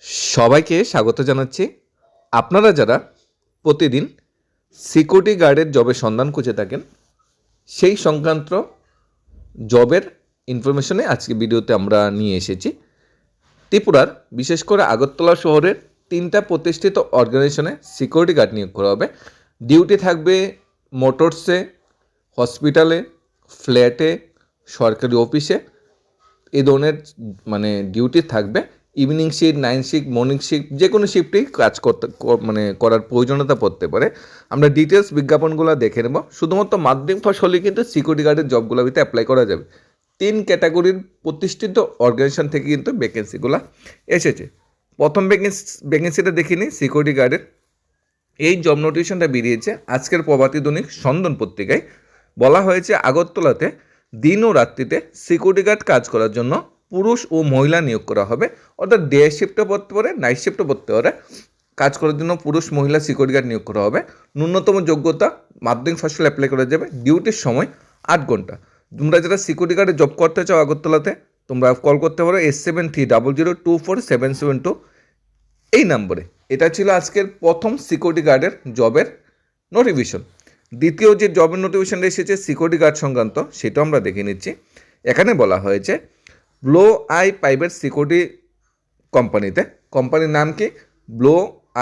সবাইকে স্বাগত জানাচ্ছি। আপনারা যারা প্রতিদিন সিকিউরিটি গার্ডের জবের সন্ধান খুঁজে থাকেন, সেই সংক্রান্ত জবের ইনফরমেশনে আজকে ভিডিওতে আমরা নিয়ে এসেছি। ত্রিপুরার বিশেষ করে আগরতলা শহরের 3টা প্রতিষ্ঠিত অর্গানাইজেশনে সিকিউরিটি গার্ড নিয়োগ করা হবে। ডিউটি থাকবে মোটরসে, হসপিটালে, ফ্ল্যাটে, সরকারি অফিসে। এই ধরনের ডিউটি থাকবে। Evening shift, night shift, morning shift, যে কোনো শিফটেই কাজ করার প্রয়োজনীয়তা পড়তে পারে। আমরা ডিটেলস বিজ্ঞাপনগুলো দেখে নেব। শুধুমাত্র মাধ্যমিক পাস হলেই কিন্তু সিকিউরিটি গার্ডের জবগুলোতে অ্যাপ্লাই করা যাবে। 3 ক্যাটাগরির প্রতিষ্ঠিত অর্গানাইজেশন থেকে কিন্তু ভ্যাকেন্সিগুলো এসেছে। প্রথম ভ্যাকেন্সিটা দেখিনি সিকিউরিটি গার্ডের। এই জব নোটিফিকেশনটা বেরিয়েছে আজকের প্রভাতী দৈনিক সন্দন পত্রিকায়। বলা হয়েছে আগরতলাতে দিন ও রাত্রিতে সিকিউরিটি গার্ড কাজ করার জন্য পুরুষ ও মহিলা নিয়োগ করা হবে। অর্থাৎ ডে শিফটে পড়তে পারে, নাইট শিফটে পড়তে পারে। কাজ করার জন্য পুরুষ মহিলা সিকিউরিটি গার্ড নিয়োগ করা হবে। ন্যূনতম যোগ্যতা মাধ্যমিক পাস হলে অ্যাপ্লাই করা যাবে। ডিউটির সময় 8 ঘন্টা। তোমরা যারা সিকিউরিটি গার্ডে জব করতে চাও আগরতলাতে, তোমরা কল করতে পারো 8730024772 এই নম্বরে। এটা ছিল আজকের প্রথম সিকিউরিটি গার্ডের জবের নোটিফিকেশন। দ্বিতীয় যে জবের নোটিফিকেশনটা এসেছে সিকিউরিটি গার্ড সংক্রান্ত, সেটাও আমরা দেখে নিচ্ছি। এখানে বলা হয়েছে ব্লো আই প্রাইভেট সিকিউরিটি কোম্পানিতে। কোম্পানির নাম কি? Blow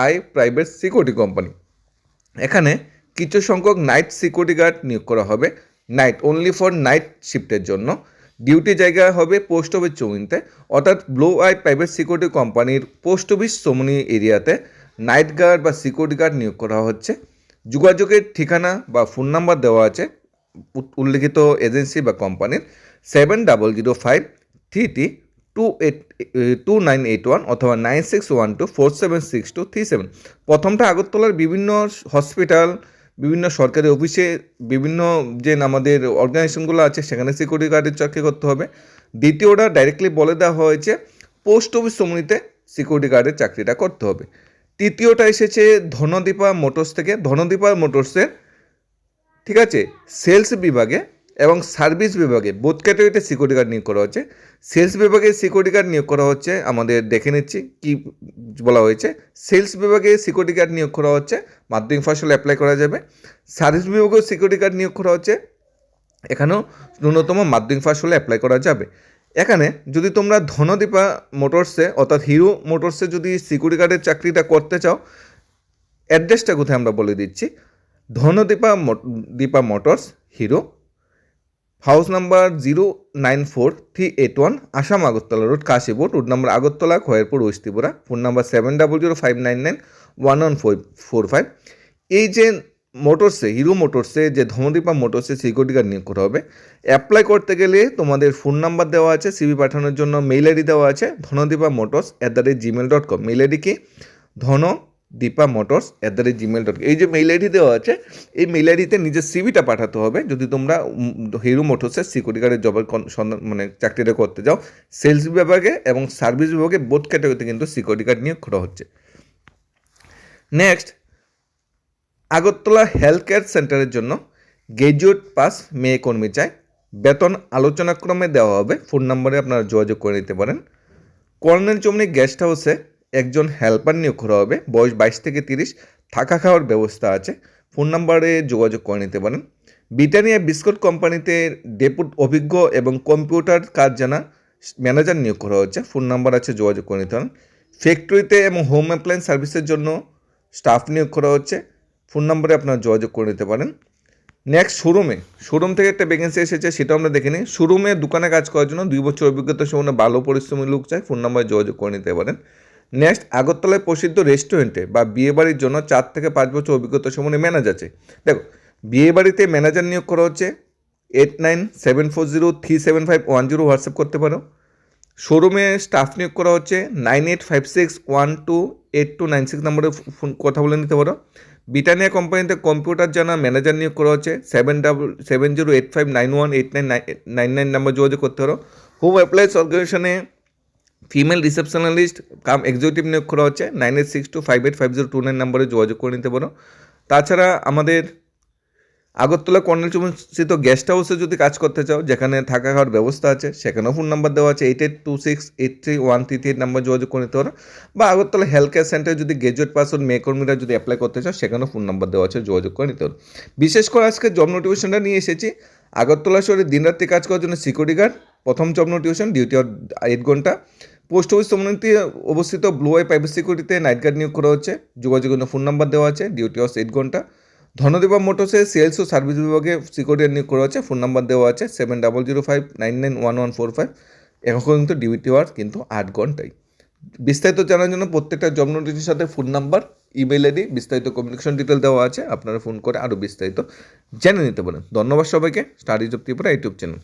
I private security company. এখানে কিছু সংখ্যক নাইট সিকিউরিটি গার্ড নিয়োগ করা হবে, নাইট অনলি ফর নাইট শিফটের জন্য। ডিউটি জায়গা হবে পোস্ট অফিস চৌমুনিতে। অর্থাৎ ব্লো আই প্রাইভেট সিকিউরিটি কোম্পানির পোস্ট অফিস চৌমুনি এরিয়াতে নাইট গার্ড বা সিকিউরিটি গার্ড নিয়োগ করা হচ্ছে। যোগাযোগের ঠিকানা বা ফোন নাম্বার দেওয়া আছে উল্লেখিত এজেন্সি বা কোম্পানির। 7000332981 অথবা 9612476237। প্রথমটা আগরতলার বিভিন্ন হসপিটাল, বিভিন্ন সরকারি অফিসে, বিভিন্ন যে আমাদের অর্গানাইজেশনগুলো আছে সেখানে সিকিউরিটি গার্ডের চাকরি করতে হবে। দ্বিতীয়টা ডাইরেক্টলি বলে দেওয়া হয়েছে পোস্ট অফিস চৌমুনিতে সিকিউরিটি গার্ডের চাকরিটা করতে হবে। তৃতীয়টা এসেছে ধনদীপা মোটরস থেকে। ধনদীপা মোটরসের ঠিক আছে সেলস বিভাগে এবং সার্ভিস বিভাগে বোথ ক্যাটাগরিতে সিকিউরিটি গার্ড নিয়োগ করা হচ্ছে। সেলস বিভাগে সিকিউরিটি গার্ড নিয়োগ করা হচ্ছে, আমাদের দেখে নিচ্ছি কি বলা হয়েছে। সেলস বিভাগে সিকিউরিটি গার্ড নিয়োগ করা হচ্ছে, মাধ্যমিক পাস হলে অ্যাপ্লাই করা যাবে। সার্ভিস বিভাগেও সিকিউরিটি গার্ড নিয়োগ করা হচ্ছে, এখানেও ন্যূনতম মাধ্যমিক পাস হলে অ্যাপ্লাই করা যাবে। এখানে যদি তোমরা ধনদীপা মোটরসে অর্থাৎ হিরো মোটরসে যদি সিকিউরিটি গার্ডের চাকরিটা করতে চাও, অ্যাড্রেসটা কোথায় আমরা বলে দিচ্ছি। Dipa motors, hero, house number 094381, Assam Agartala road, Kashipur road number Agartala, Khayerpur, west Tripura. Phone number 7005991145। এই যে মোটরসে, হিরো মোটরসে যে ধনদীপা মোটরসে সিকিউরিটি গার্ড নিয়োগ করা হবে, অ্যাপ্লাই করতে গেলে তোমাদের ফোন নাম্বার দেওয়া আছে, সিভি পাঠানোর জন্য মেইল আইডি দেওয়া আছে dhanodipamotors@gmail.com। মেইল আইডি কি? dhanodipamotors@gmail.com। এই যে মেইল আইডি দেওয়া আছে, এই মেইল আইডিতে নিজের সিভিটা পাঠাতে হবে যদি তোমরা হিরো মোটরসের সিকিউরিটি গার্ডের জবের চাকরিটা করতে যাও। সেলস বিভাগে এবং সার্ভিস বিভাগে বোথ ক্যাটাগরিতে কিন্তু সিকিউরিটি গার্ড নিয়োগ করা হচ্ছে। নেক্সট, আগরতলা হেলথ কেয়ার সেন্টারের জন্য গ্র্যাজুয়েট পাস মেয়ে কর্মী চাই। বেতন আলোচনাক্রমে দেওয়া হবে। ফোন নম্বরে আপনারা যোগাযোগ করে নিতে পারেন। কর্নেল চৌমুনি গেস্ট হাউসে একজন হেল্পার নিয়োগ করা হবে, বয়স 22 থেকে 30, থাকা খাওয়ার ব্যবস্থা আছে। ফোন নাম্বারে যোগাযোগ করে নিতে পারেন। ব্রিটানিয়া বিস্কুট কোম্পানিতে ডেপুট অভিজ্ঞ এবং কম্পিউটার কাজ জানা ম্যানেজার নিয়োগ করা হচ্ছে। ফোন নাম্বার আছে, যোগাযোগ করে নিতে পারেন। ফ্যাক্টরিতে এবং হোম অ্যাপ্লায়েন্স সার্ভিসের জন্য স্টাফ নিয়োগ করা হচ্ছে। ফোন নম্বরে আপনারা যোগাযোগ করে নিতে পারেন। নেক্সট, শোরুম থেকে একটা ভ্যাকেন্সি এসেছে, সেটা আমরা দেখে নিই। শোরুমে দোকানে কাজ করার জন্য 2 বছর অভিজ্ঞতা সম্পন্ন ভালো পরিশ্রমী লোক চাই। ফোন নম্বরে যোগাযোগ করে নিতে পারেন। নেক্সট, আগরতলায় প্রসিদ্ধ রেস্টুরেন্টে বা বিয়েবাড়ির জন্য 4 থেকে 5 বছর অভিজ্ঞতা সম্পন্ন ম্যানেজার চাই। দেখো, বিয়েবাড়িতে ম্যানেজার নিয়োগ করা হচ্ছে। 8974037510 হোয়াটসঅ্যাপ করতে পারো। শোরুমে স্টাফ নিয়োগ করা হচ্ছে 9856128296 নম্বরে ফোন কথা বলে নিতে পারো। ব্রিটানিয়া কোম্পানিতে কম্পিউটার জানা ম্যানেজার নিয়োগ করা হচ্ছে। 7085918999 নম্বর যোগাযোগ করতে পারো। হোম অ্যাপ্লায়েন্স অর্গানাইজেশনে ফিমেল রিসেপশনালিস্ট কাম এক্সিকিউটিভ নিয়োগ করা হচ্ছে। 9862585029 নম্বরে যোগাযোগ করে নিতে পারো। তাছাড়া আমাদের আগরতলা কর্নেল স্থিত গেস্ট হাউসে যদি কাজ করতে চাও, যেখানে থাকা খাওয়ার ব্যবস্থা আছে, সেখানেও ফোন নাম্বার দেওয়া আছে 8826831338 নাম্বার যোগাযোগ করে নিতে পারো। বা আগরতলা হেলথ কেয়ার সেন্টারে যদি গ্র্যাজুয়েট পাস আউট মেয়ে কর্মীরা যদি অ্যাপ্লাই করতে চাও, সেখানেও ফোন নাম্বার দেওয়া আছে, যোগাযোগ করে নিতে পারো। বিশেষ করে আজকে জব নোটিফিকেশনটা নিয়ে এসেছি আগরতলা শহরে দিনরাত্রি কাজ করার জন্য সিকিউরিটি গার্ড, প্রথম জব নোটিফিকেশন, ডিউটি 8 ঘন্টা। পোস্ট অফিস সমিতি অবস্থিত ব্লু আই প্রাইভেট সিকিউরিটিতে নাইট গার্ড নিয়োগ করা হচ্ছে, যোগাযোগের জন্য ফোন নাম্বার দেওয়া আছে, ডিউটি 8 ঘন্টা। ধনদেবা মোটরসে সেলস ও সার্ভিস বিভাগে সিকিউরিটি নিয়োগ করা হচ্ছে, ফোন নাম্বার দেওয়া আছে 7005991145। এখন কিন্তু ডিউটি আওয়ার কিন্তু 8 ঘন্টাই। বিস্তারিত জানার জন্য প্রত্যেকটা জব নোটিশের সাথে ফোন নাম্বার, ইমেল আইডি, বিস্তারিত কমিউনিকেশন ডিটেল দেওয়া আছে, আপনারা ফোন করে আরও বিস্তারিত জেনে নিতে পারেন। ধন্যবাদ সবাইকে। Studies of Tripura YouTube channel.